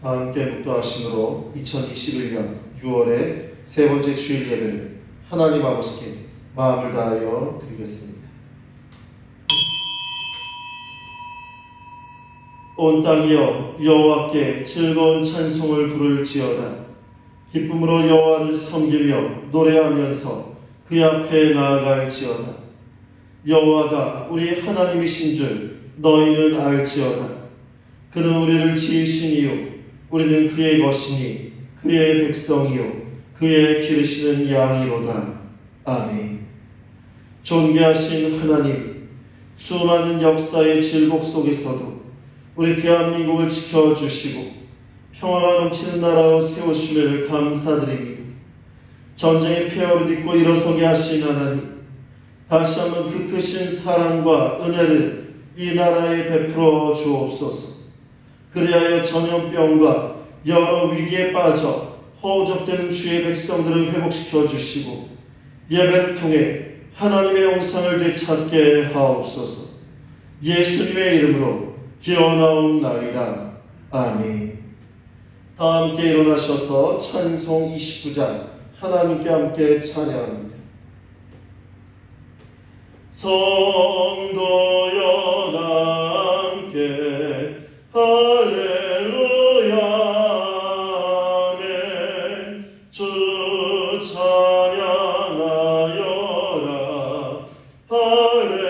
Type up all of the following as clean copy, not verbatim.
함께 묵도하심으로 2021년 6월의 세 번째 주일 예배를 하나님 아버지께 마음을 다하여 드리겠습니다. 온 땅이여 여호와께 즐거운 찬송을 부를지어다. 기쁨으로 여호와를 섬기며 노래하면서 그 앞에 나아갈지어다. 여호와가 우리 하나님이신 줄 너희는 알지어다. 그는 우리를 지으신 이유 우리는 그의 것이니 그의 백성이요 그의 기르시는 양이로다. 아멘. 존귀하신 하나님, 수많은 역사의 질곡 속에서도 우리 대한민국을 지켜주시고 평화가 넘치는 나라로 세우심을 감사드립니다. 전쟁의 폐허를 딛고 일어서게 하신 하나님, 다시 한번 그 크신 사랑과 은혜를 이 나라에 베풀어 주옵소서. 그리하여 전염병과 여러 위기에 빠져 허우적대는 주의 백성들을 회복시켜 주시고 예배를 통해 하나님의 영상을 되찾게 하옵소서. 예수님의 이름으로 기원하옵나이다. 아멘. 다 함께 일어나셔서 찬송 29장 하나님께 함께 찬양합니다. 성도여 다 함께 할렐루야 아멘. 주 찬양하여라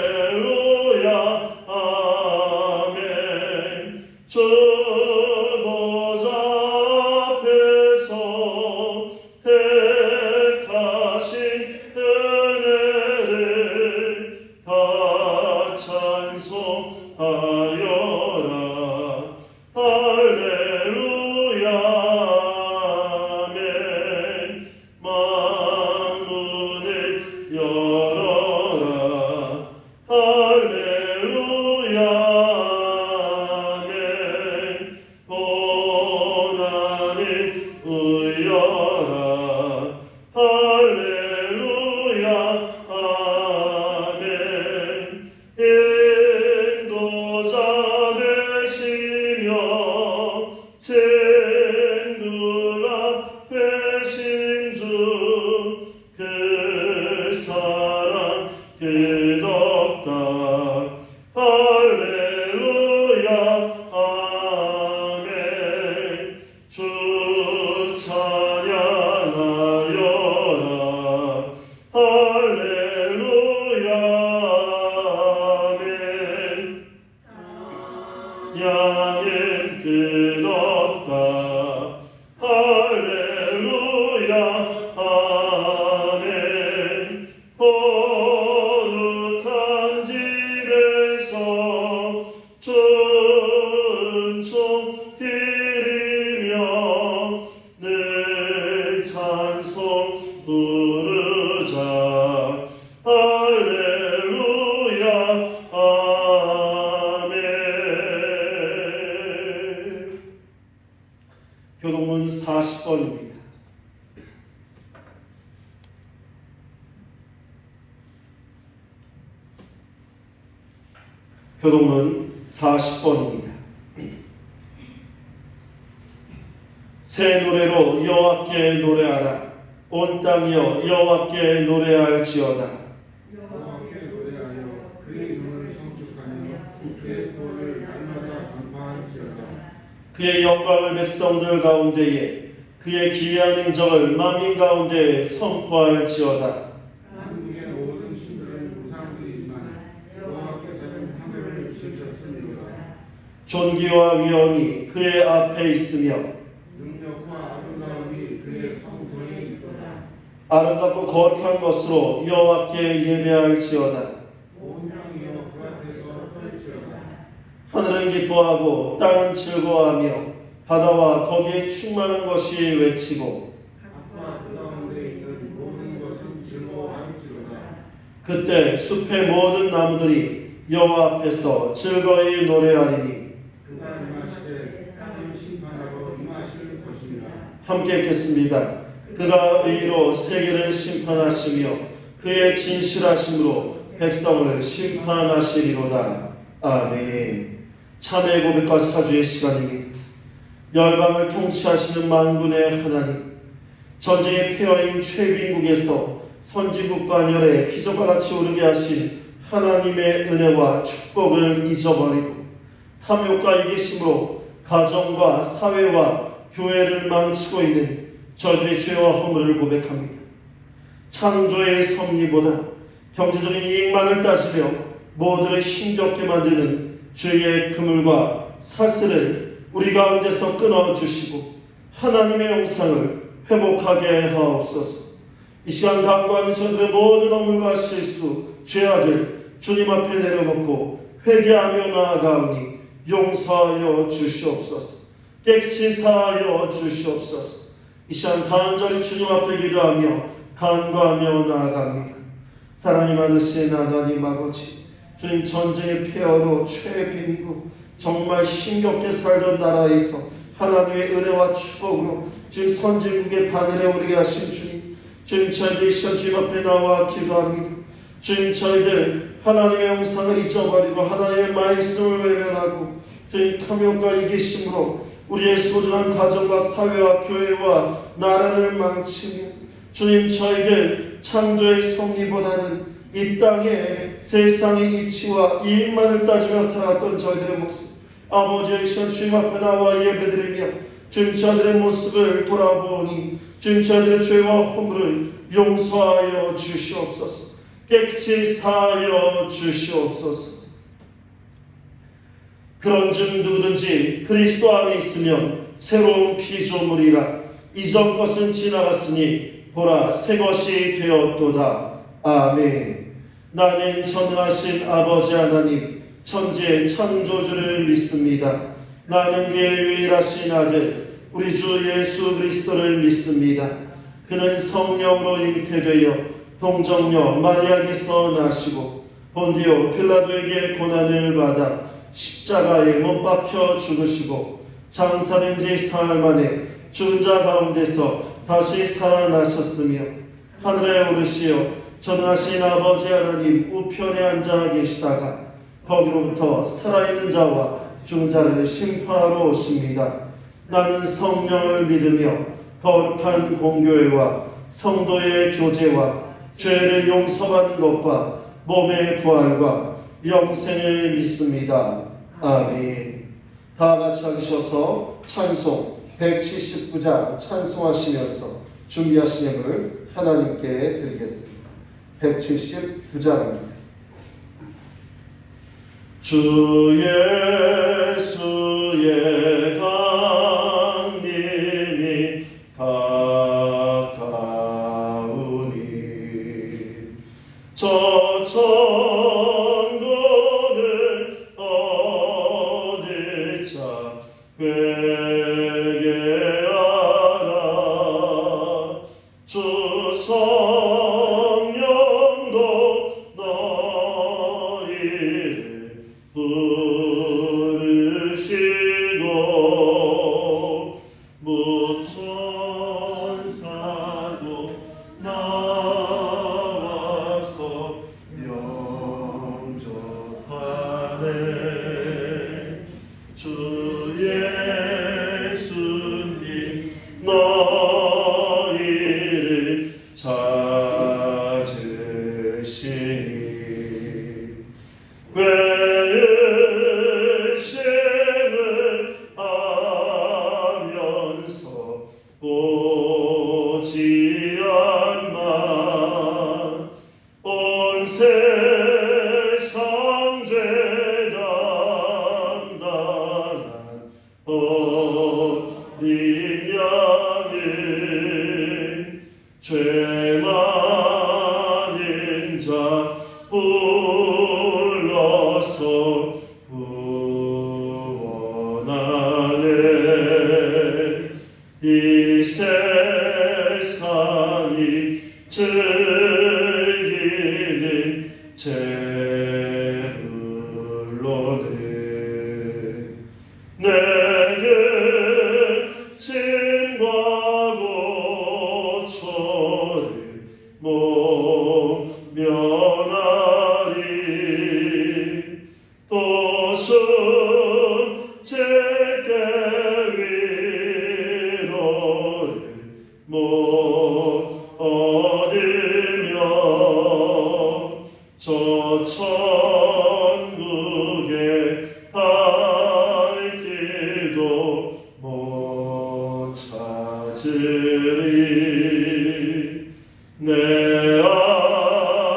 할렐루야 아멘. 주 보좌 앞에서 택하신 은혜를 다 찬송하여라 할렐루야 아멘. 만문을 열어라 할렐루야 아멘. 고난을 울려라 할렐루야 아멘. 인도자 되시며 쟁두가 되신 주 그 사랑 끝없다 할렐루야 아멘. 주 찬양하여라 할렐루야 아멘. 양은 끝없다 할렐루야 아멘. 거룩한 집에서 은총 드리며 늘 찬송 부르자 할렐루야 아멘. 교동문 40번입니다. 교동문 40번입니다. 새 노래로 여호와께 노래하라. 온 땅이여 여호와께 노래할지어다. 여호와께 노래하여 그의 이름을 성축하며 그의 도를 날마다 선포할지어다. 그의 영광을 백성들 가운데에 그의 기이한 행적을 만민 가운데 선포할지어다. 한국의 모든 신들은 우상들이지만 여호와께서는 하늘을 지으셨으리로다. 존귀와 위엄이 그의 앞에 있으며 능력과 아름다움이 그의 성소에 있도다. 아름답고 거룩한 것으로 여호와께 예배할지어다. 온 땅이여 그 앞에서 떨지어다. 하늘은 기뻐하고 땅은 즐거워하며 바다와 거기에 충만한 것이 외치고 밭과 그 가운데 있는 모든 것은 즐거워할지어다. 그때 숲의 모든 나무들이 여호와 앞에서 즐거이 노래하리니 그가 임하시되 땅을 심판하러 임하실 것입니다. 함께 읽겠습니다. 그가 의로 세계를 심판하시며 그의 진실하심으로 백성을 심판하시리로다. 아멘. 참회 고백과 사주의 시간입니다. 열방을 통치하시는 만군의 하나님, 전쟁의 폐허인 최빈국에서 선진국 반열에 기적과 같이 오르게 하신 하나님의 은혜와 축복을 잊어버리고 탐욕과 이기심으로 가정과 사회와 교회를 망치고 있는 저희들의 죄와 허물을 고백합니다. 창조의 섭리보다 경제적인 이익만을 따지며 모두를 힘겹게 만드는 죄의 그물과 사슬을 우리 가운데서 끊어주시고 하나님의 영상을 회복하게 하옵소서. 이 시간 간구하는 저들의 모든 허물과 실수, 죄악을 주님 앞에 내려놓고 회개하며 나아가오니 용서하여 주시옵소서. 깨끗이 사하여 주시옵소서. 이 시간 간절히 주님 앞에 기도하며 간구하며 나아갑니다. 사랑이 많으신 하나님 아버지, 주님 전쟁의 폐허로 최빈국 정말 힘겹게 살던 나라에서 하나님의 은혜와 축복으로 주님 선진국의 바늘에 오르게 하신 주님, 주님 저희들 이 시간 주님 앞에 나와 기도합니다. 주님 저희들 하나님의 영상을 잊어버리고 하나님의 말씀을 외면하고 주님 탐욕과 이기심으로 우리의 소중한 가정과 사회와 교회와 나라를 망치며 주님 저희들 창조의 섭리보다는 이 땅에 세상의 이치와 이익만을 따지며 살아왔던 저희들의 모습, 아버지의 시간 주님 앞에 나와 예배드리며 주님 저희들의 모습을 돌아보니 주님 저희들의 죄와 허물을 용서하여 주시옵소서. 깨끗이 사하여 주시옵소서. 그런즉 누구든지 그리스도 안에 있으면 새로운 피조물이라. 이전 것은 지나갔으니 보라 새 것이 되었도다. 아멘. 나는 전능하신 아버지 하나님 천지의 창조주를 믿습니다. 나는 그의 유일하신 아들 우리 주 예수 그리스도를 믿습니다. 그는 성령으로 잉태되어 동정녀 마리아에게서 나시고 본디오 빌라도에게 고난을 받아 십자가에 못 박혀 죽으시고 장사된 지 사흘 만에 죽은 자 가운데서 다시 살아나셨으며 하늘에 오르시어 전능하신 아버지 하나님 우편에 앉아 계시다가 거기로부터 살아있는 자와 죽은 자를 심판하러 오십니다. 나는 성령을 믿으며 거룩한 공교회와 성도의 교제와 죄를 용서받는 것과 몸의 부활과 영생을 믿습니다. 아멘. 다 같이 앉으셔서 찬송 179장 찬송하시면서 준비하신 예물 하나님께 드리겠습니다. 179장입니다. 주 예수의 강림이 가까우니 저 천국을 얻을 자 회개하라. 주 성령도 너희를 부르시고 무천사도 나와서 영접하네. 주 예수님 너희를 찾으시니 의심을 하면서 오지 않나. 온 세상 죄 담당한 어린 양을 죄 많은 자 불러서 구원하네. 이 세상이 즐기는 제물로는 내게 짐과 고초를 모면하리. 또 숙제 때 못 얻으며 저 천국에 갈 길도 못 찾으리. 내 아버지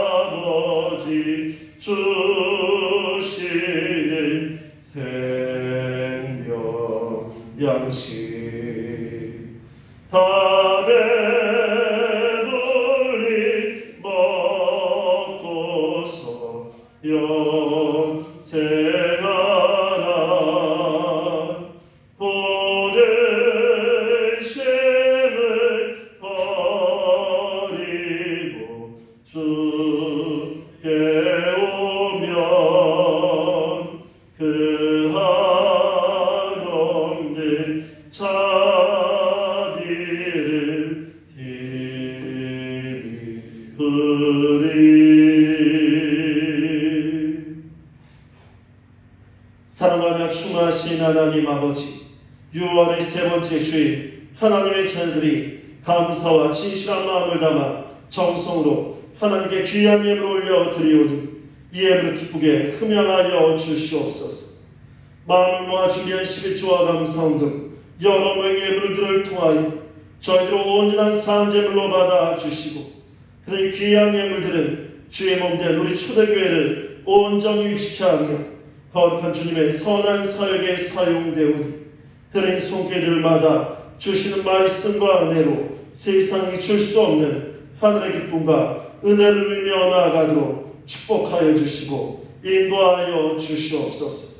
주시는 생명 양식 다 배불리 먹고서 영생하라. 모든 셈을 버리고 주께 오면 그 한없는 자비를 힘입으리. 사랑하며 충만하신 하나님 아버지, 6월의 세 번째 주일 하나님의 자녀들이 감사와 진실한 마음을 담아 정성으로 하나님께 귀한 예물을 올려 드리오니 이 예물을 기쁘게 흠양하여 주시옵소서. 마음을 모아 준비한 11조와 감사헌금 여러 모의 예물들을 통하여 저희들을 온전한 산제물로 받아 주시고, 그의 귀한 예물들은 주의 몸된 우리 초대교회를 온전히 유지케 하며 거룩한 주님의 선한 사역에 사용되오니, 그의 손길들마다 주시는 말씀과 은혜로 세상이 줄 수 없는 하늘의 기쁨과 은혜를 누리며 나아가도록 축복하여 주시고 인도하여 주시옵소서.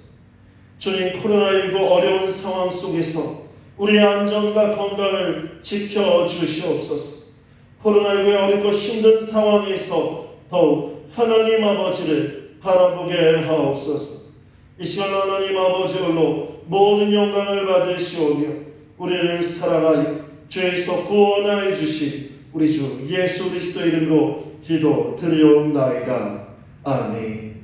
주님, 코로나19 어려운 상황 속에서 우리의 안전과 건강을 지켜주시옵소서. 코로나19의 어렵고 힘든 상황에서 더욱 하나님 아버지를 바라보게 하옵소서. 이 시간 하나님 아버지 홀로 모든 영광을 받으시오며 우리를 사랑하여 죄에서 구원하여 주신 우리 주 예수 그리스도 이름으로 기도 드리옵나이다. 아멘.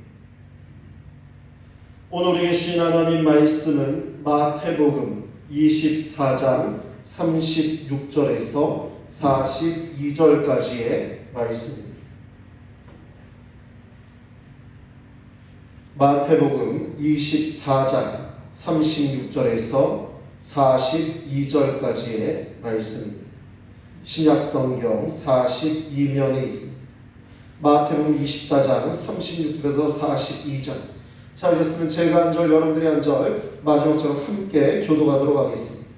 오늘 우리에게 주신 하나님 말씀은 마태복음 24장 36절에서 42절까지의 말씀입니다. 마태복음 24장 36절에서 42절까지의 말씀입니다. 신약성경 42면에 있습니다. 마태복음 24장 36절에서 42절. 자, 이랬으면 제가 한 절, 여러분들이 한 절, 마지막처럼 함께 교도하도록 하겠습니다.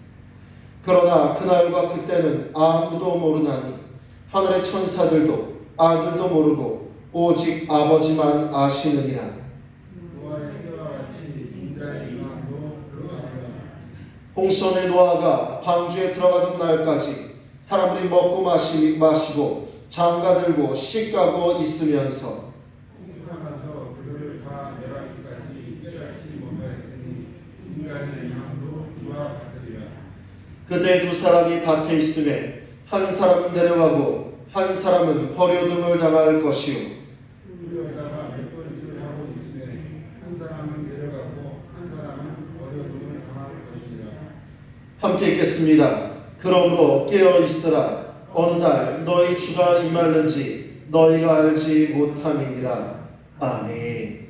그러나 그날과 그때는 아무도 모르나니 하늘의 천사들도 아들도 모르고 오직 아버지만 아시느니라. 홍수원의 노아가 방주에 들어가던 날까지 사람들이 먹고 마시고 장가들고 시집가고 있으면서 홍수가 그들을 다 멸하기까지 깨닫지 못하였으니 인간의 영광도 이와 같으리라. 그때 두 사람이 밭에 있음에 한 사람은 내려가고 한 사람은 버려둠을 당할 것이요. 그러다가 몇 번째를 하고 있으에 한 사람은 내려가고 한 사람은 버려둠을 당할 것이니라. 함께 읽겠습니다. 그러므로 깨어 있으라. 어느 날 너희 주가 임할는지 너희가 알지 못함이니라. 아멘.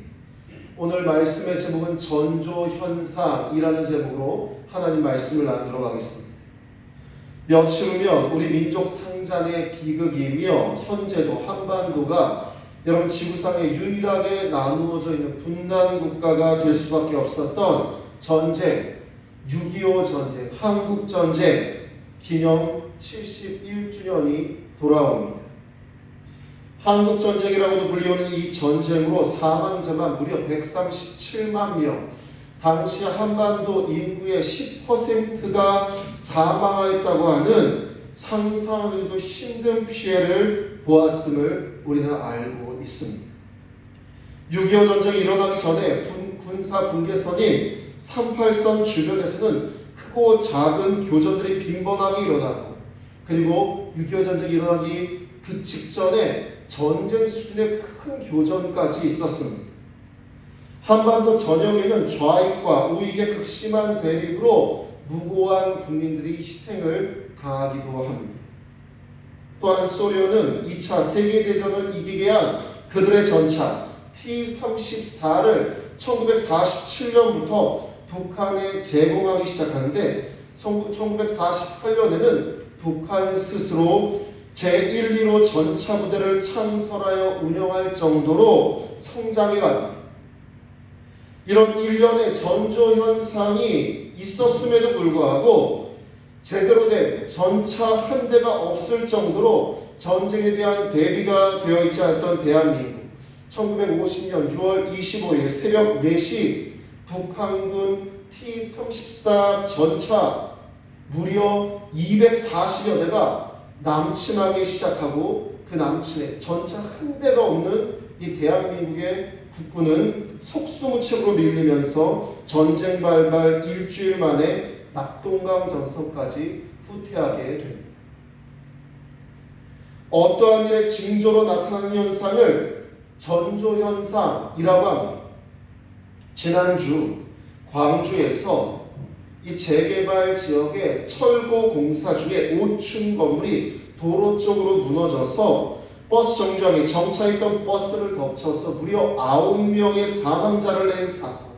오늘 말씀의 제목은 전조현상이라는 제목으로 하나님 말씀을 나누도록 하겠습니다. 며칠 후면 우리 민족 상잔의 비극이며 현재도 한반도가 여러분 지구상에 유일하게 나누어져 있는 분단 국가가 될 수밖에 없었던 전쟁, 6.25 전쟁, 한국전쟁 기념 71주년이 돌아옵니다. 한국전쟁이라고도 불리우는 이 전쟁으로 사망자만 무려 137만 명, 당시 한반도 인구의 10%가 사망하였다고 하는 상상하기도 힘든 피해를 보았음을 우리는 알고 있습니다. 6.25 전쟁이 일어나기 전에 군사 분계선인 38선 주변에서는 크고 작은 교전들이 빈번하게 일어났고, 그리고 6.25 전쟁이 일어나기 그 직전에 전쟁 수준의 큰 교전까지 있었습니다. 한반도 전역에는 좌익과 우익의 극심한 대립으로 무고한 국민들이 희생을 당하기도 합니다. 또한 소련은 2차 세계대전을 이기게 한 그들의 전차 T-34를 1947년부터 북한에 제공하기 시작하는데 1948년에는 북한 스스로 제1, 2로 전차 부대를 창설하여 운영할 정도로 성장해 갑니다. 이런 일련의 전조 현상이 있었음에도 불구하고 제대로 된 전차 한 대가 없을 정도로 전쟁에 대한 대비가 되어 있지 않았던 대한민국. 1950년 6월 25일 새벽 4시 북한군 T-34 전차 무려 240여 대가 남침하기 시작하고 그 남침에 전차 한 대가 없는 이 대한민국의 국군은 속수무책으로 밀리면서 전쟁 발발 일주일 만에 낙동강 전선까지 후퇴하게 됩니다. 어떠한 일의 징조로 나타나는 현상을 전조현상이라고 합니다. 지난주 광주에서 이 재개발 지역의 철거 공사 중에 5층 건물이 도로 쪽으로 무너져서 버스 정류장에 정차했던 버스를 덮쳐서 무려 9명의 사망자를 낸 사건.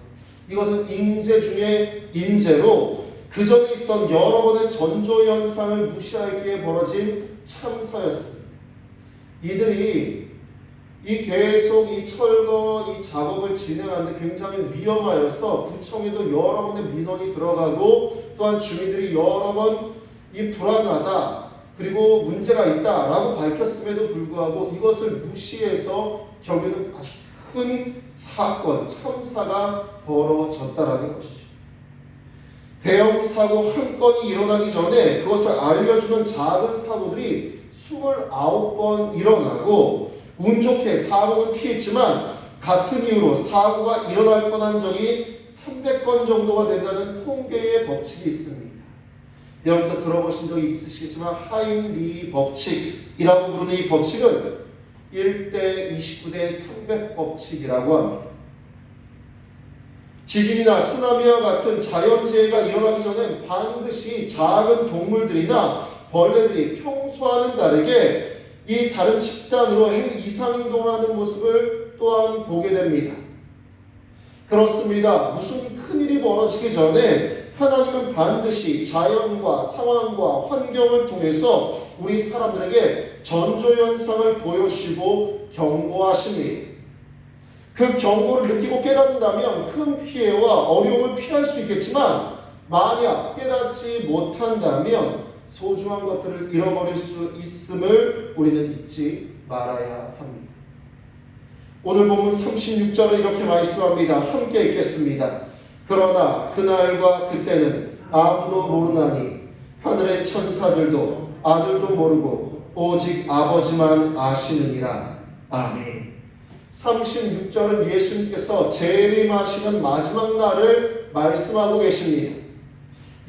이것은 인재 중에 인재로 그 전에 있었던 여러 번의 전조현상을 무시하기에 벌어진 참사였습니다. 이들이 계속 이 철거 이 작업을 진행하는데 굉장히 위험하여서 구청에도 여러 번의 민원이 들어가고 또한 주민들이 여러 번 이 불안하다 그리고 문제가 있다라고 밝혔음에도 불구하고 이것을 무시해서 결국에는 아주 큰 사건, 참사가 벌어졌다라는 것이죠. 대형 사고 한 건이 일어나기 전에 그것을 알려주는 작은 사고들이 29번 일어나고 운 좋게 사고는 피했지만 같은 이유로 사고가 일어날 뻔한 적이 300건 정도가 된다는 통계의 법칙이 있습니다. 여러분도 들어보신 적이 있으시겠지만 하임리 법칙이라고 부르는 이 법칙은 1대 29대 300 법칙이라고 합니다. 지진이나 쓰나미와 같은 자연재해가 일어나기 전에 반드시 작은 동물들이나 벌레들이 평소와는 다르게 이 다른 집단으로 이상 행동을 하는 모습을 또한 보게 됩니다. 그렇습니다. 무슨 큰일이 벌어지기 전에 하나님은 반드시 자연과 상황과 환경을 통해서 우리 사람들에게 전조현상을 보여주시고 경고하십니다. 그 경고를 느끼고 깨닫는다면 큰 피해와 어려움을 피할 수 있겠지만 만약 깨닫지 못한다면 소중한 것들을 잃어버릴 수 있음을 우리는 잊지 말아야 합니다. 오늘 본문 36절을 이렇게 말씀합니다. 함께 읽겠습니다. 그러나 그날과 그때는 아무도 모르나니 하늘의 천사들도 아들도 모르고 오직 아버지만 아시느니라. 아멘. 36절은 예수님께서 재림하시는 마지막 날을 말씀하고 계십니다.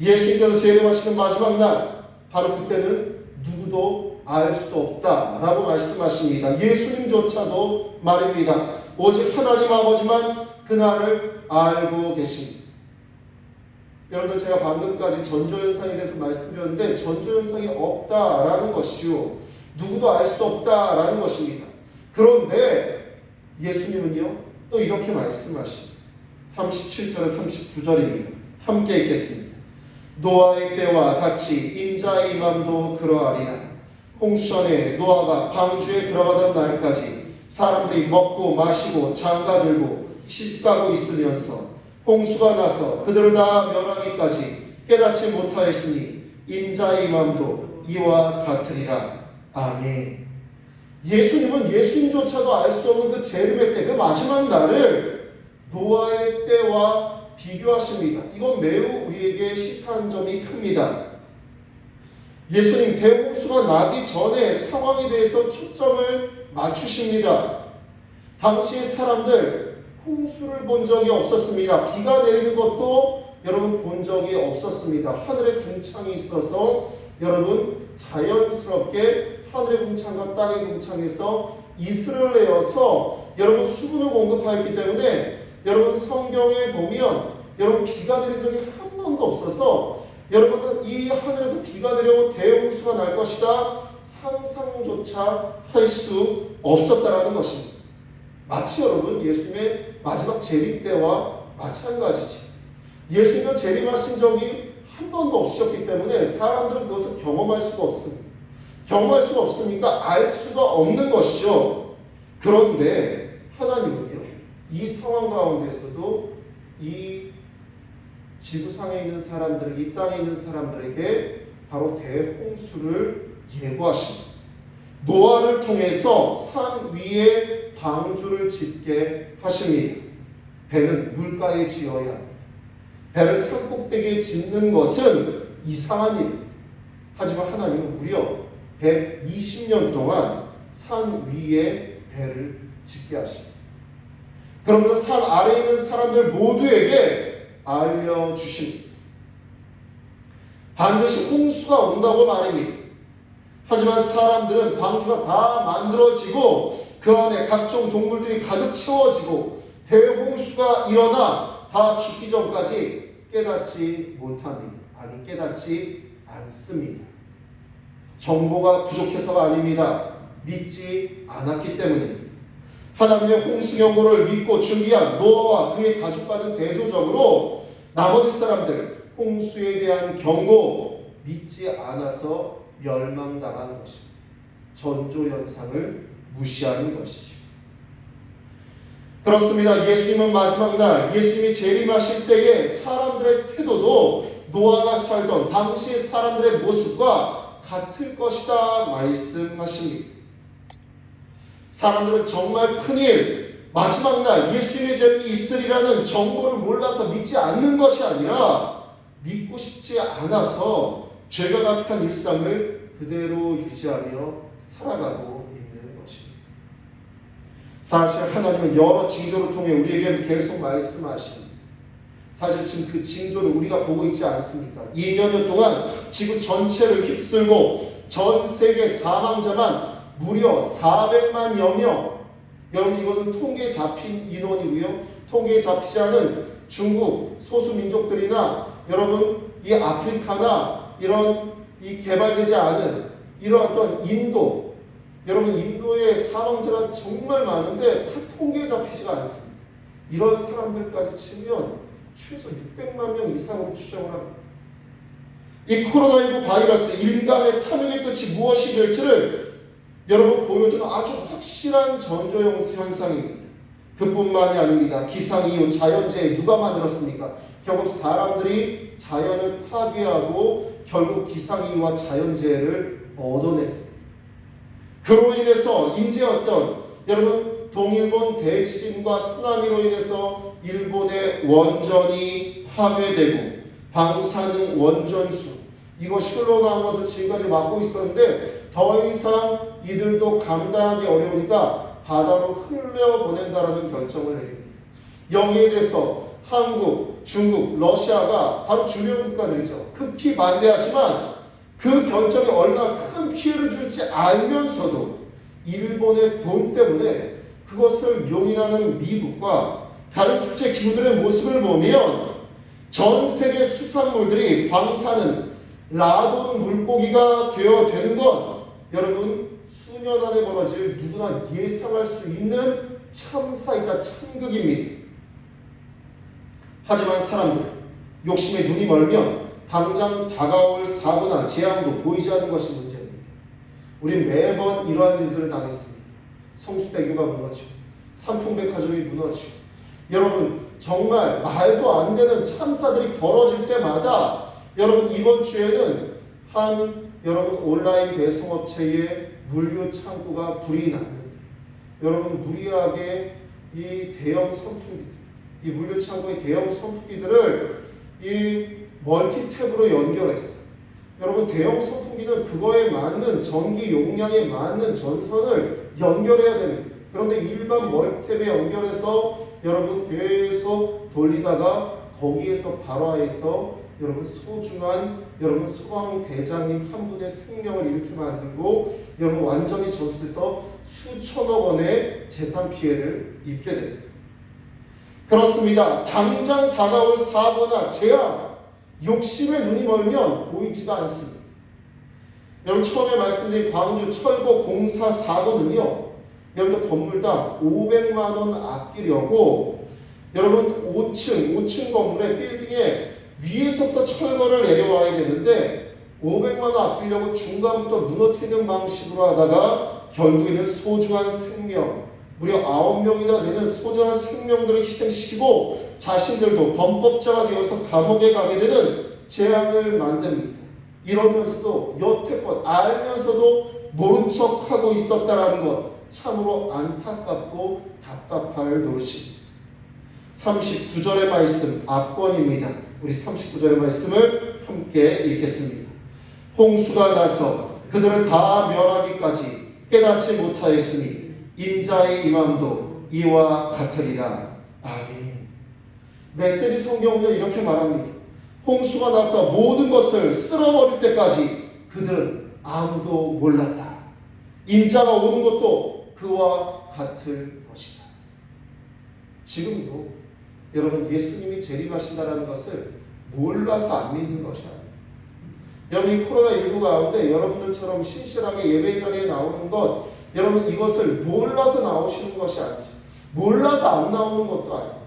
예수님께서 재림하시는 마지막 날, 바로 그때는 누구도 알 수 없다라고 말씀하십니다. 예수님조차도 말입니다. 오직 하나님 아버지만 그날을 알고 계십니다. 여러분들, 제가 방금까지 전조현상에 대해서 말씀드렸는데 전조현상이 없다라는 것이요, 누구도 알 수 없다라는 것입니다. 그런데 예수님은요 또 이렇게 말씀하십니다. 37절에 39절입니다. 함께 읽겠습니다. 노아의 때와 같이 인자의 임함도 그러하리라. 홍수 안에 노아가 방주에 들어가던 날까지 사람들이 먹고 마시고 장가들고 시집가고 있으면서 홍수가 나서 그들을 다 멸하기까지 깨닫지 못하였으니 인자의 임함도 이와 같으리라. 아멘. 예수님은 예수님조차도 알 수 없는 그 재림의 때, 그 마지막 날을 노아의 때와 비교하십니다. 이건 매우 우리에게 시사한 점이 큽니다. 예수님 대홍수가 나기 전에 상황에 대해서 초점을 맞추십니다. 당시의 사람들 홍수를 본 적이 없었습니다. 비가 내리는 것도 여러분 본 적이 없었습니다. 하늘에 궁창이 있어서 여러분 자연스럽게 하늘의 궁창과 땅의 궁창에서 이슬을 내어서 여러분 수분을 공급하였기 때문에 여러분 성경에 보면 여러분 비가 내린 적이 한 번도 없어서 여러분은 이 하늘에서 비가 내려오고 대홍수가 날 것이다 상상조차 할 수 없었다라는 것입니다. 마치 여러분 예수님의 마지막 재림 때와 마찬가지지. 예수님은 재림하신 적이 한 번도 없으셨기 때문에 사람들은 그것을 경험할 수가 없습니다. 경험할 수가 없으니까 알 수가 없는 것이죠. 그런데 하나님은요, 이 상황 가운데서도 이 지구상에 있는 사람들, 이 땅에 있는 사람들에게 바로 대홍수를 예고하십니다. 노아를 통해서 산 위에 방주를 짓게 하십니다. 배는 물가에 지어야 합니다. 배를 산 꼭대기에 짓는 것은 이상한 일입니다. 하지만 하나님은 무려 120년 동안 산 위에 배를 짓게 하십니다. 그러면 산 아래에 있는 사람들 모두에게 알려주십니다. 반드시 홍수가 온다고 말입니다. 하지만 사람들은 방주가 다 만들어지고 그 안에 각종 동물들이 가득 채워지고 대홍수가 일어나 다 죽기 전까지 깨닫지 못합니다. 아니, 깨닫지 않습니다. 정보가 부족해서가 아닙니다. 믿지 않았기 때문입니다. 하나님의 홍수 경고를 믿고 준비한 노아와 그의 가족과는 대조적으로 나머지 사람들 홍수에 대한 경고 믿지 않아서 멸망당한 것입니다. 전조현상을 무시하는 것이죠. 그렇습니다. 예수님은 마지막 날 예수님이 재림하실 때에 사람들의 태도도 노아가 살던 당시의 사람들의 모습과 같을 것이다 말씀하십니다. 사람들은 정말 큰일, 마지막 날 예수님의 재림이 있으리라는 정보를 몰라서 믿지 않는 것이 아니라 믿고 싶지 않아서 죄가 가득한 일상을 그대로 유지하며 살아가고 있는 것입니다. 사실 하나님은 여러 징조를 통해 우리에게 계속 말씀하십니다. 사실 지금 그 징조를 우리가 보고 있지 않습니까? 2년여 동안 지구 전체를 휩쓸고 전 세계 사망자만 무려 400만여 명. 여러분, 이것은 통계에 잡힌 인원이고요. 통계에 잡히지 않은 중국 소수민족들이나 여러분 이 아프리카나 이런 이 개발되지 않은 이런 어떤 인도, 여러분 인도의 사망자가 정말 많은데 다 통계에 잡히지가 않습니다. 이런 사람들까지 치면 최소 600만 명 이상으로 추정을 합니다. 이 코로나19 바이러스, 인간의 탐욕의 끝이 무엇이 될지를 여러분 보여주는 아주 확실한 전조현상입니다. 그뿐만이 아닙니다. 기상이후 자연재해 누가 만들었습니까? 결국 사람들이 자연을 파괴하고 결국 기상이후와 자연재해를 얻어냈습니다. 그로 인해서 인제였던 여러분 동일본 대지진과 쓰나미로 인해서 일본의 원전이 파괴되고 방사능 원전수, 이것이 흘러나온 것을 지금까지 막고 있었는데 더 이상 이들도 감당하기 어려우니까 바다로 흘려보낸다라는 결정을 내립니다. 여기에 대해서 한국, 중국, 러시아가 바로 주요 국가들이죠. 극히 반대하지만 그 결정이 얼마나 큰 피해를 줄지 알면서도 일본의 돈 때문에 그것을 용인하는 미국과 다른 국제 기구들의 모습을 보면 전 세계 수산물들이 방사능, 라돈 물고기가 되어 되는 것, 여러분 수년 안에 벌어질 누구나 예상할 수 있는 참사이자 참극입니다. 하지만 사람들 욕심에 눈이 멀면 당장 다가올 사고나 재앙도 보이지 않는 것이 문제입니다. 우린 매번 이러한 일들을 당했습니다. 성수대교가 무너지고 삼풍백화점이 무너지고 여러분 정말 말도 안 되는 참사들이 벌어질 때마다 여러분 이번 주에는 여러분 온라인 배송업체의 물류 창고가 불이 났는데 여러분 무리하게 이 대형 선풍기들, 이 물류 창고의 대형 선풍기들을 이 멀티탭으로 연결했어요. 여러분 대형 선풍기는 그거에 맞는 전기 용량에 맞는 전선을 연결해야 됩니다. 그런데 일반 멀티탭에 연결해서 여러분 계속 돌리다가 거기에서 발화해서 여러분 소중한 여러분 소방대장님 한 분의 생명을 이렇게 만들고 여러분 완전히 전수돼서 수천억 원의 재산 피해를 입게 됩니다. 그렇습니다. 당장 다가올 사고나 재앙, 욕심에 눈이 멀면 보이지가 않습니다. 여러분 처음에 말씀드린 광주 철거 공사 사고는요, 여러분 건물당 500만 원 아끼려고 여러분 5층 건물의 빌딩에 위에서부터 철거를 내려와야 되는데 500만 원 아끼려고 중간부터 무너뜨리는 방식으로 하다가 결국에는 소중한 생명, 무려 9명이나 되는 소중한 생명들을 희생시키고 자신들도 범법자가 되어서 감옥에 가게 되는 재앙을 만듭니다. 이러면서도 여태껏 알면서도 모른 척하고 있었다라는 것, 참으로 안타깝고 답답할 노릇입니다. 39절의 말씀 압권입니다. 우리 39절의 말씀을 함께 읽겠습니다. 홍수가 나서 그들을 다 멸하기까지 깨닫지 못하였으니 인자의 임함도 이와 같으리라. 아멘. 메시지 성경은 이렇게 말합니다. 홍수가 나서 모든 것을 쓸어버릴 때까지 그들은 아무도 몰랐다. 인자가 오는 것도 그와 같을 것이다. 지금도 여러분 예수님이 재림하신다는 것을 몰라서 안 믿는 것이 아니에요. 여러분 이 코로나19 가운데 여러분들처럼 신실하게 예배 자리에 나오는 것, 여러분 이것을 몰라서 나오시는 것이 아니죠. 몰라서 안 나오는 것도 아니에요.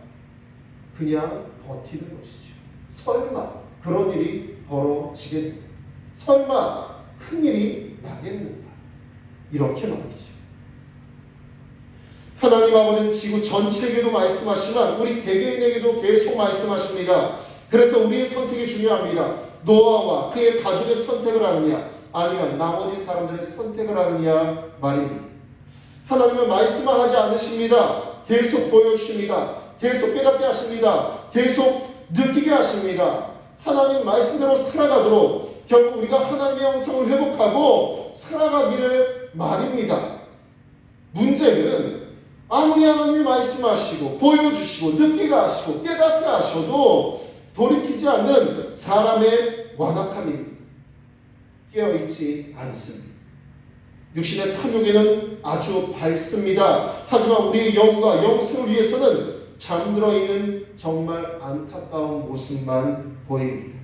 그냥 버티는 것이죠. 설마 그런 일이 벌어지겠는가? 설마 큰일이 나겠는가? 이렇게 말이죠. 하나님 아버지는 지구 전체에게도 말씀하시지만 우리 개개인에게도 계속 말씀하십니다. 그래서 우리의 선택이 중요합니다. 노아와 그의 가족의 선택을 하느냐 아니면 나머지 사람들의 선택을 하느냐 말입니다. 하나님은 말씀만 하지 않으십니다. 계속 보여주십니다. 계속 깨닫게 하십니다. 계속 느끼게 하십니다. 하나님 말씀대로 살아가도록 결국 우리가 하나님의 형상을 회복하고 살아가기를 말입니다. 문제는 아무리 하나님이 말씀하시고 보여주시고 느끼게 하시고 깨닫게 하셔도 돌이키지 않는 사람의 완악함입니다. 깨어있지 않습니다. 육신의 탐욕에는 아주 밝습니다. 하지만 우리의 영과 영생을 위해서는 잠들어 있는 정말 안타까운 모습만 보입니다.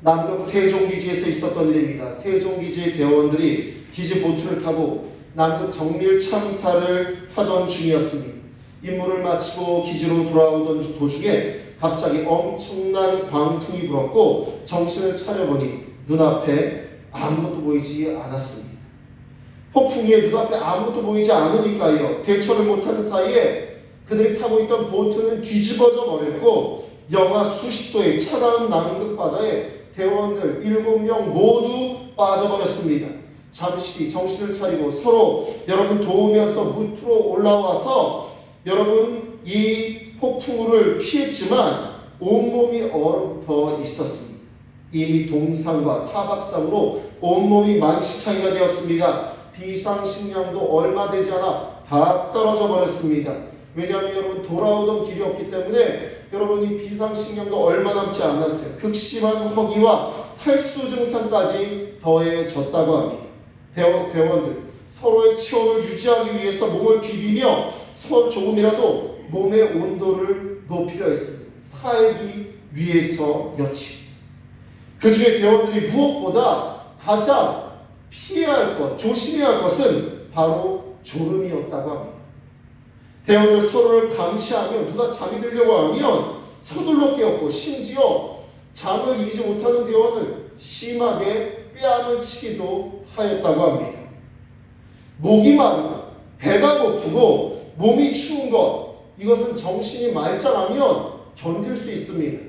남극 세종기지에서 있었던 일입니다. 세종기지의 대원들이 기지 보트를 타고 남극 정밀 참사를 하던 중이었습니다. 임무를 마치고 기지로 돌아오던 도중에 갑자기 엄청난 광풍이 불었고 정신을 차려보니 눈앞에 아무것도 보이지 않았습니다. 폭풍이에 눈앞에 아무것도 보이지 않으니까요. 대처를 못하는 사이에 그들이 타고 있던 보트는 뒤집어져 버렸고 영하 수십 도의 차가운 남극 바다에 대원들 7명 모두 빠져버렸습니다. 잠시 뒤 정신을 차리고 서로 여러분 도우면서 무트로 올라와서 여러분 이 폭풍우를 피했지만 온몸이 얼어붙어 있었습니다. 이미 동상과 타박상으로 온몸이 만시창이가 되었습니다. 비상식량도 얼마 되지 않아 다 떨어져 버렸습니다. 왜냐하면 여러분 돌아오던 길이었기 때문에 여러분 이 비상식량도 얼마 남지 않았어요. 극심한 허기와 탈수 증상까지 더해졌다고 합니다. 대원들 서로의 체온을 유지하기 위해서 몸을 비비며 서로 조금이라도 몸의 온도를 높이려 했습니다. 살기 위해서였지. 그 중에 대원들이 무엇보다 가장 피해야 할 것, 조심해야 할 것은 바로 졸음이었다고 합니다. 대원들 서로를 감시하며 누가 잠이 들려고 하면 서둘러 깨었고 심지어 잠을 이기지 못하는 대원을 심하게 뺨을 치기도 하였다고 합니다. 목이 마르고 배가 고프고 몸이 추운 것, 이것은 정신이 말짱하면 견딜 수 있습니다.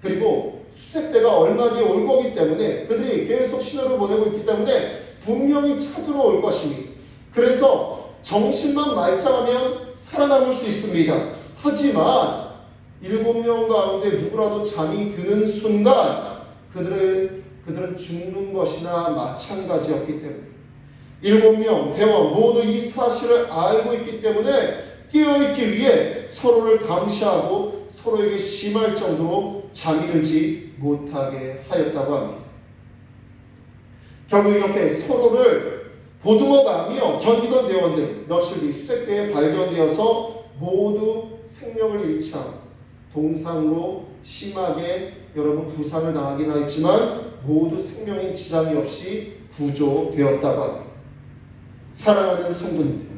그리고 수색대가 얼마 뒤에 올 거기 때문에 그들이 계속 신호를 보내고 있기 때문에 분명히 찾으러 올 것입니다. 그래서 정신만 말짱하면 살아남을 수 있습니다. 하지만 7명 가운데 누구라도 잠이 드는 순간 그들은 죽는 것이나 마찬가지였기 때문에 7명 대원 모두 이 사실을 알고 있기 때문에 깨어있기 위해 서로를 감시하고 서로에게 심할 정도로 잠이 들지 못하게 하였다고 합니다. 결국 이렇게 서로를 보듬어가며 견디던 대원들 며칠 뒤 수색대에 발견되어서 모두 생명을 잃지 않고 동상으로 심하게 여러분 부상을 당하긴 했지만 모두 생명에 지장이 없이 구조되었다고 합니다. 사랑하는 성도님들,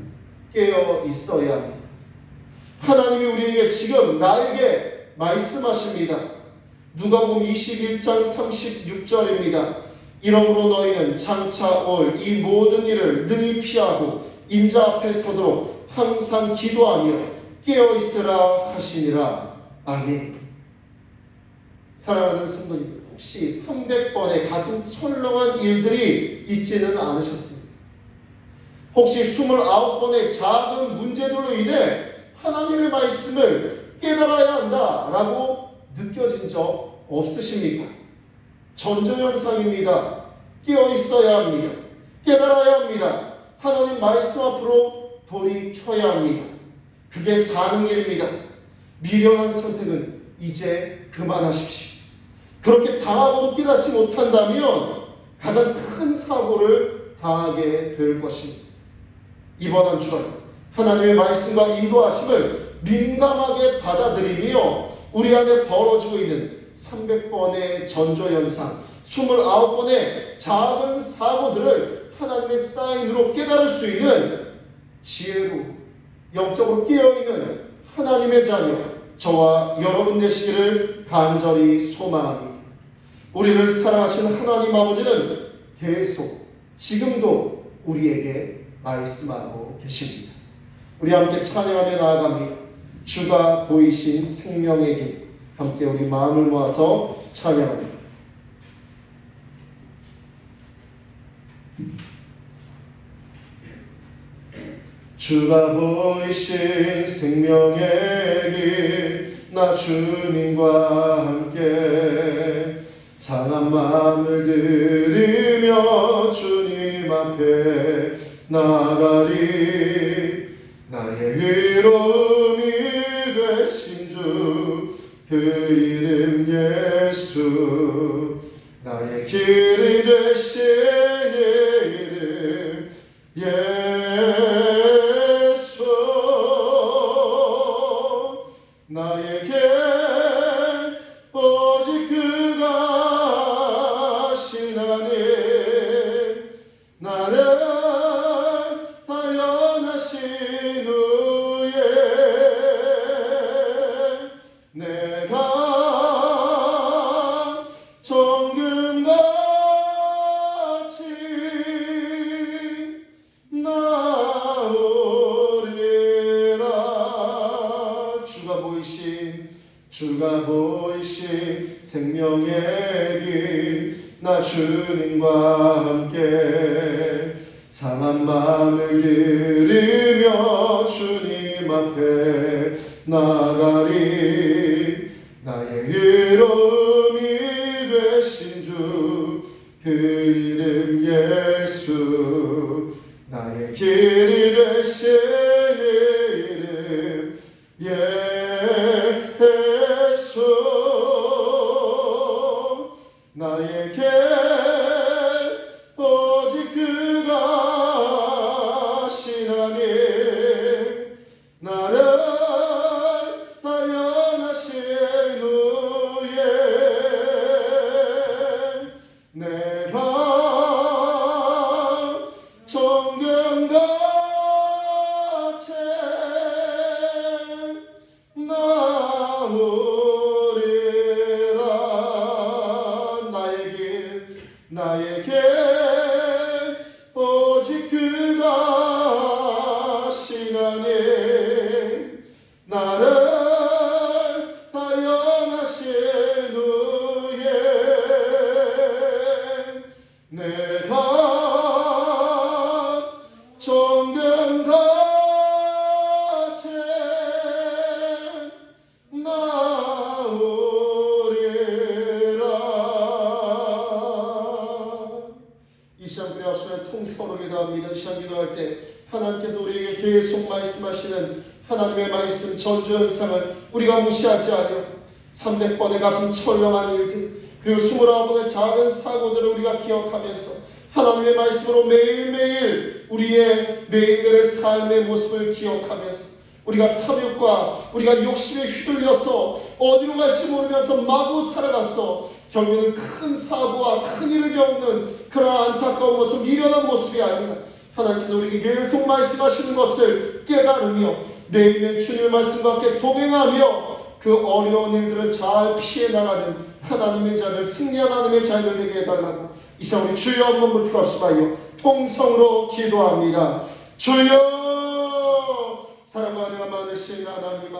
깨어 있어야 합니다. 하나님이 우리에게 지금 나에게 말씀하십니다. 누가복음 21장 36절입니다. 이러므로 너희는 장차 올 이 모든 일을 능히 피하고 인자 앞에 서도록 항상 기도하며 깨어 있으라 하시니라. 아멘. 사랑하는 성도님들, 혹시 300번의 가슴 철렁한 일들이 있지는 않으셨습니까? 혹시 29번의 작은 문제들로 인해 하나님의 말씀을 깨달아야 한다라고 느껴진 적 없으십니까? 전조현상입니다. 깨어 있어야 합니다. 깨달아야 합니다. 하나님 말씀 앞으로 돌이켜야 합니다. 그게 사는 일입니다. 미련한 선택은 이제 그만하십시오. 그렇게 당하고도 깨닫지 못한다면 가장 큰 사고를 당하게 될 것입니다. 이번 한 주간 하나님의 말씀과 인도하심을 민감하게 받아들이며 우리 안에 벌어지고 있는 300번의 전조현상, 29번의 작은 사고들을 하나님의 사인으로 깨달을 수 있는 지혜로 영적으로 깨어있는 하나님의 자녀 저와 여러분 되시기를 간절히 소망합니다. 우리를 사랑하시는 하나님 아버지는 계속 지금도 우리에게 말씀하고 계십니다. 우리 함께 찬양하며 나아갑니다. 주가 보이신 생명의 길, 함께 우리 마음을 모아서 찬양합니다. 주가 보이신 생명의 길, 나 주님과 함께 상한 마음을 들이며 주님 앞에 나가리. 나의 의로움이 되신 주, 그 이름 예수. 나의 길이 되신 이름 예수. 나에게 오직 그가 신하네. 나를 단련하신 후에 내가 정금같이 나오리라. 주가 보이신 생명의 길, 나 주님과 함께 상한 마음을 들이며 주님 앞에 나가리. 나의 의로움이 되신 주, 그 이름 예수. 나의 길이 되신 이름 예수. 나에게 오직 그가 신하니. 나를 단련하신 후에 내가 정금같이 나오리라. 나에게 오직 그가 신하니. 나를 단련하신 후에 내가 정금같이 나오리라. 이 시간 우리 앞서에 통서로 기도합니다. 이 시간 기도할 때 하나님께서 우리에게 계속 말씀하시는 하나님의 말씀 전조현상을 우리가 무시하지 않으려 300번의 가슴 철렁한 일들, 그리고 29번의 작은 사고들을 우리가 기억하면서 하나님의 말씀으로 매일매일 우리의 매일매일의 삶의 모습을 기억하면서 우리가 탐욕과 우리가 욕심에 휘둘려서 어디로 갈지 모르면서 마구 살아갔어. 결국은 큰 사고와 큰 일을 겪는 그런 안타까운 모습, 미련한 모습이 아니라 하나님께서 우리에게 계속 말씀하시는 것을 깨달으며 매일매일 주님의 말씀과 함께 동행하며 그 어려운 일들을 잘 피해 나가는 하나님의 자들, 승리한 하나님의 자들 되게 해달라고 이 시간 우리 주여 한번 부축합시다요. 통성으로 기도합니다. 주여, 사랑과 은혜가 많으신 하나님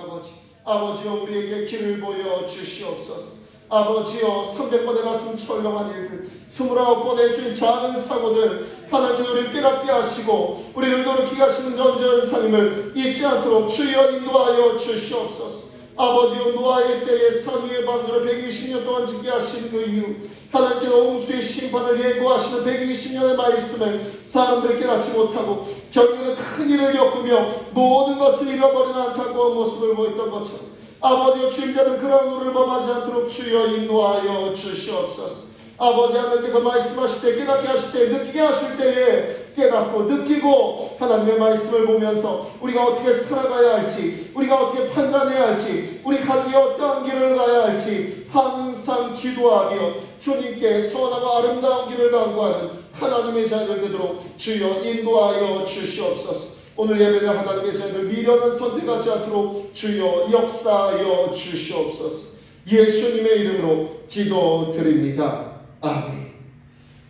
아버지여, 우리에게 길을 보여 주시옵소서. 아버지여, 300번의 가슴 철렁한 일들, 29번의 주인 작은 사고들 하나님께서 우리를 깨닫게 하시고 우리를 노력하게 하시는 전전 삶을 잊지 않도록 주여 인도하여 주시옵소서. 아버지여, 노아의 때에 삼위의 방주를 120년 동안 지게 하신 그 이유, 하나님께서 홍수의 심판을 예고하시는 120년의 말씀을 사람들이 깨닫지 못하고 결국에는 큰 일을 겪으며 모든 것을 잃어버리는 안타까운 모습을 보였던 것처럼 아버지여, 주인자들 그런 우를 범하지 않도록 주여 인도하여 주시옵소서. 아버지 하나님께서 말씀하실 때, 깨닫게 하실 때, 느끼게 하실 때에 깨닫고 느끼고 하나님의 말씀을 보면서 우리가 어떻게 살아가야 할지, 우리가 어떻게 판단해야 할지, 우리 가족이 어떠한 길을 가야 할지 항상 기도하며 주님께 선하고 아름다운 길을 강구하는 하나님의 자녀들 되도록 주여 인도하여 주시옵소서. 오늘 예배를 하나님의 자녀들 미련한 선택하지 않도록 주여 역사하여 주시옵소서. 예수님의 이름으로 기도드립니다. 아멘.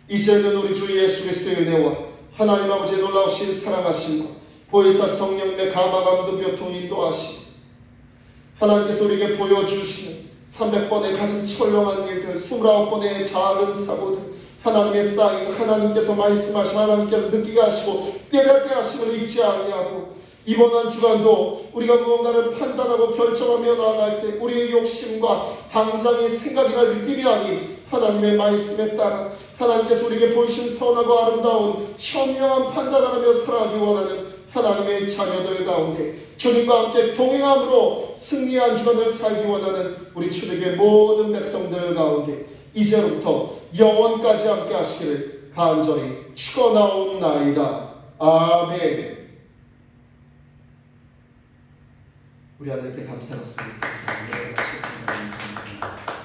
이제는 우리 주 예수 그리스도의 은혜와 하나님 아버지의 놀라우신 사랑하심과 보혜사 성령님의 감화감동 교통 인도하심, 하나님께서 우리에게 보여주시는 300번의 가슴 철렁한 일들, 29번의 작은 사고들, 하나님의 쌓인 하나님께서 말씀하신 하나님께서 느끼게 하시고 깨닫게 하심을 잊지 아니하고 이번 한 주간도 우리가 무언가를 판단하고 결정하며 나아갈 때 우리의 욕심과 당장의 생각이나 느낌이 아닌 하나님의 말씀에 따라 하나님께서 우리에게 보이신 선하고 아름다운 현명한 판단하며 살아가기 원하는 하나님의 자녀들 가운데 주님과 함께 동행함으로 승리한 주간을 살기 원하는 우리 주님의 모든 백성들 가운데 이제로부터 영원까지 함께 하시기를 간절히 축원하옵나이다. 아멘. 우리 하나님께 감사하겠습니다. 네, 마치겠습니다. 감사합니다.